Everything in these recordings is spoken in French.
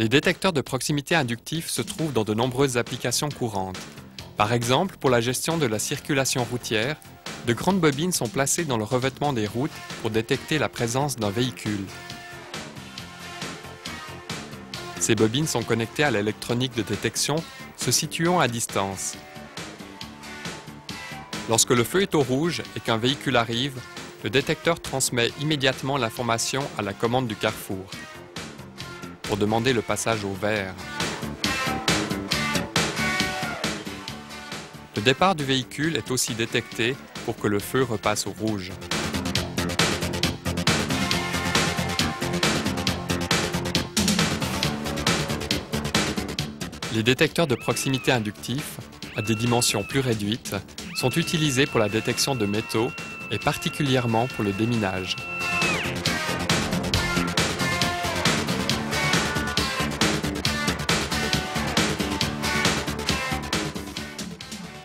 Les détecteurs de proximité inductifs se trouvent dans de nombreuses applications courantes. Par exemple, pour la gestion de la circulation routière, de grandes bobines sont placées dans le revêtement des routes pour détecter la présence d'un véhicule. Ces bobines sont connectées à l'électronique de détection se situant à distance. Lorsque le feu est au rouge et qu'un véhicule arrive, le détecteur transmet immédiatement l'information à la commande du carrefour pour demander le passage au vert. Le départ du véhicule est aussi détecté pour que le feu repasse au rouge. Les détecteurs de proximité inductifs, à des dimensions plus réduites, sont utilisés pour la détection de métaux et particulièrement pour le déminage.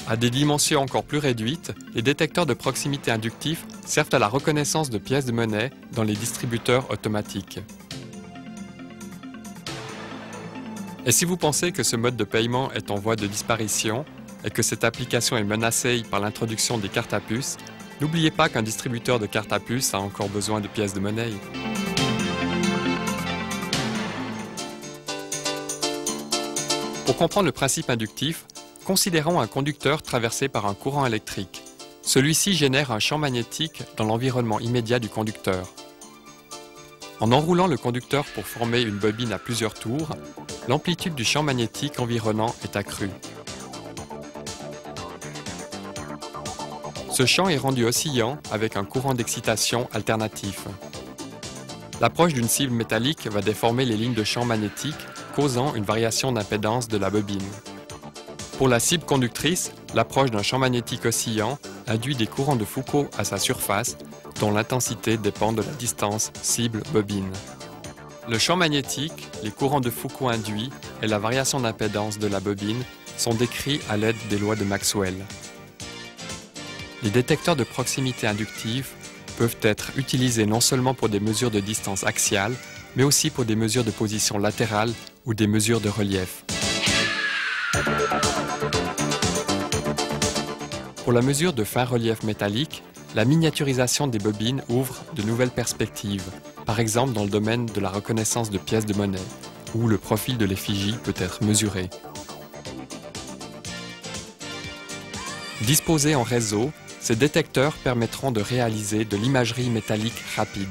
À des dimensions encore plus réduites, les détecteurs de proximité inductifs servent à la reconnaissance de pièces de monnaie dans les distributeurs automatiques. Et si vous pensez que ce mode de paiement est en voie de disparition et que cette application est menacée par l'introduction des cartes à puce, n'oubliez pas qu'un distributeur de cartes à puce a encore besoin de pièces de monnaie. Pour comprendre le principe inductif, considérons un conducteur traversé par un courant électrique. Celui-ci génère un champ magnétique dans l'environnement immédiat du conducteur. En enroulant le conducteur pour former une bobine à plusieurs tours, l'amplitude du champ magnétique environnant est accrue. Ce champ est rendu oscillant avec un courant d'excitation alternatif. L'approche d'une cible métallique va déformer les lignes de champ magnétique, causant une variation d'impédance de la bobine. Pour la cible conductrice, l'approche d'un champ magnétique oscillant induit des courants de Foucault à sa surface, dont l'intensité dépend de la distance cible-bobine. Le champ magnétique, les courants de Foucault induits et la variation d'impédance de la bobine sont décrits à l'aide des lois de Maxwell. Les détecteurs de proximité inductive peuvent être utilisés non seulement pour des mesures de distance axiale, mais aussi pour des mesures de position latérale ou des mesures de relief. Pour la mesure de fin relief métallique, la miniaturisation des bobines ouvre de nouvelles perspectives, par exemple dans le domaine de la reconnaissance de pièces de monnaie, où le profil de l'effigie peut être mesuré. Disposés en réseau, ces détecteurs permettront de réaliser de l'imagerie métallique rapide.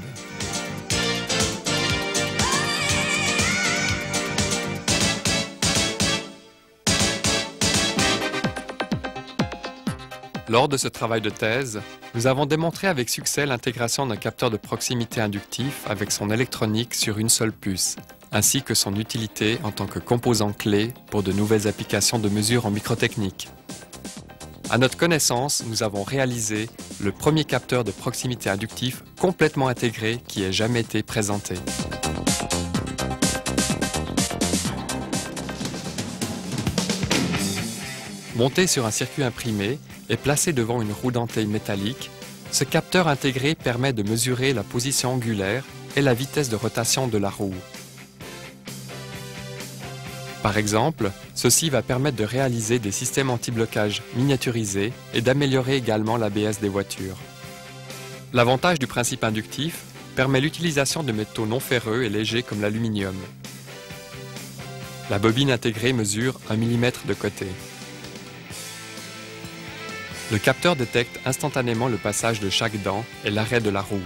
Lors de ce travail de thèse, nous avons démontré avec succès l'intégration d'un capteur de proximité inductif avec son électronique sur une seule puce, ainsi que son utilité en tant que composant clé pour de nouvelles applications de mesure en microtechnique. À notre connaissance, nous avons réalisé le premier capteur de proximité inductif complètement intégré qui ait jamais été présenté. Monté sur un circuit imprimé et placé devant une roue dentée métallique, ce capteur intégré permet de mesurer la position angulaire et la vitesse de rotation de la roue. Par exemple, ceci va permettre de réaliser des systèmes anti-blocage miniaturisés et d'améliorer également l'ABS des voitures. L'avantage du principe inductif permet l'utilisation de métaux non ferreux et légers comme l'aluminium. La bobine intégrée mesure 1 mm de côté. Le capteur détecte instantanément le passage de chaque dent et l'arrêt de la roue.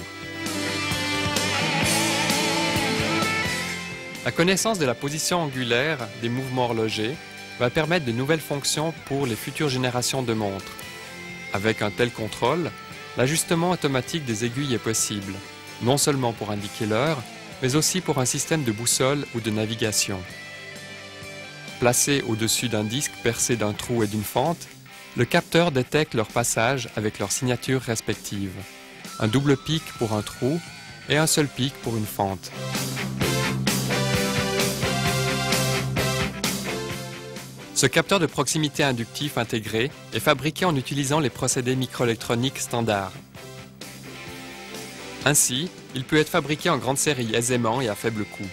La connaissance de la position angulaire des mouvements horlogers va permettre de nouvelles fonctions pour les futures générations de montres. Avec un tel contrôle, l'ajustement automatique des aiguilles est possible, non seulement pour indiquer l'heure, mais aussi pour un système de boussole ou de navigation. Placé au-dessus d'un disque percé d'un trou et d'une fente, le capteur détecte leur passage avec leurs signatures respectives. Un double pic pour un trou et un seul pic pour une fente. Ce capteur de proximité inductif intégré est fabriqué en utilisant les procédés microélectroniques standards. Ainsi, il peut être fabriqué en grande série aisément et à faible coût.